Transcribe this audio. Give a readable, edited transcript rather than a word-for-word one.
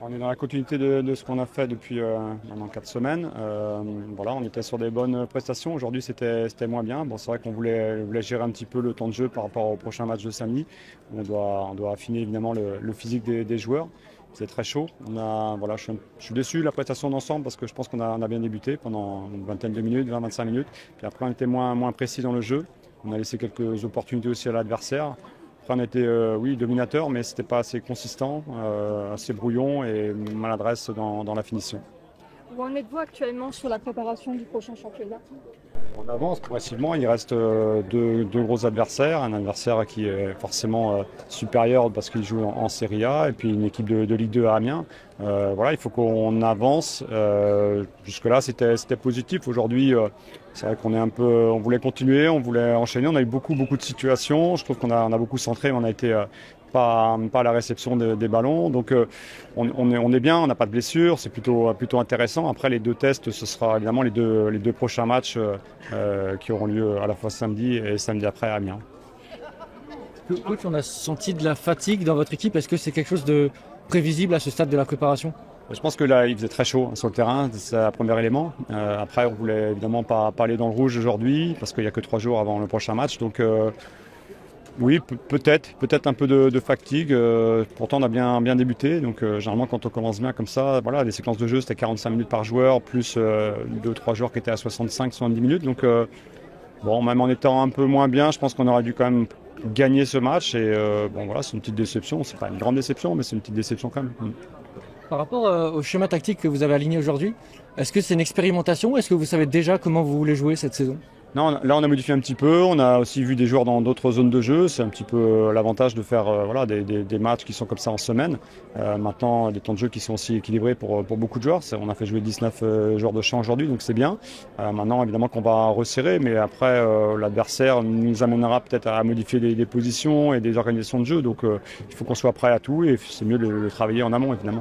On est dans la continuité de ce qu'on a fait depuis maintenant 4 semaines. Voilà, on était sur des bonnes prestations. Aujourd'hui, c'était moins bien. Bon, c'est vrai qu'on voulait gérer un petit peu le temps de jeu par rapport au prochain match de samedi. On doit affiner évidemment le physique des joueurs. C'est très chaud. Voilà, je suis déçu de la prestation d'ensemble parce que je pense qu'on a bien débuté pendant une vingtaine de minutes, 20-25 minutes. Puis après, on était moins précis dans le jeu. On a laissé quelques opportunités aussi à l'adversaire. Après, on était, oui, dominateur, mais ce n'était pas assez consistant, assez brouillon et maladresse dans la finition. Où en êtes-vous actuellement sur la préparation du prochain championnat? On avance progressivement, il reste deux gros adversaires, un adversaire qui est forcément supérieur parce qu'il joue en Serie A et puis une équipe de Ligue 2 à Amiens. Voilà, il faut qu'on avance. Jusque-là, c'était positif. Aujourd'hui, c'est vrai on voulait continuer, on voulait enchaîner. On a eu beaucoup de situations. Je trouve qu'on a beaucoup centré, mais on a été pas à la réception des ballons. Donc on est bien, on n'a pas de blessure, c'est plutôt intéressant. Après les deux tests, ce sera évidemment les deux prochains matchs qui auront lieu à la fois samedi et samedi après à Amiens. Coach, on a senti de la fatigue dans votre équipe. Est-ce que c'est quelque chose de prévisible à ce stade de la préparation? Je pense que là, il faisait très chaud sur le terrain, c'est le premier élément. Après, on voulait évidemment pas aller dans le rouge aujourd'hui parce qu'il n'y a que 3 jours avant le prochain match. Donc oui, peut-être un peu de fatigue. Pourtant, on a bien débuté. Donc, généralement, quand on commence bien comme ça, voilà, les séquences de jeu, c'était 45 minutes par joueur, plus 2-3 joueurs qui étaient à 65-70 minutes. Donc, bon, même en étant un peu moins bien, je pense qu'on aurait dû quand même gagner ce match. Et bon, voilà, c'est une petite déception. C'est pas une grande déception, mais c'est une petite déception quand même. Par rapport au schéma tactique que vous avez aligné aujourd'hui, est-ce que c'est une expérimentation ou est-ce que vous savez déjà comment vous voulez jouer cette saison? Non, là on a modifié un petit peu, on a aussi vu des joueurs dans d'autres zones de jeu, c'est un petit peu l'avantage de faire voilà, des matchs qui sont comme ça en semaine. Maintenant des temps de jeu qui sont aussi équilibrés pour beaucoup de joueurs, on a fait jouer 19 joueurs de champ aujourd'hui donc c'est bien. Maintenant évidemment qu'on va resserrer mais après l'adversaire nous amènera peut-être à modifier des positions et des organisations de jeu donc il faut qu'on soit prêt à tout et c'est mieux de le travailler en amont évidemment.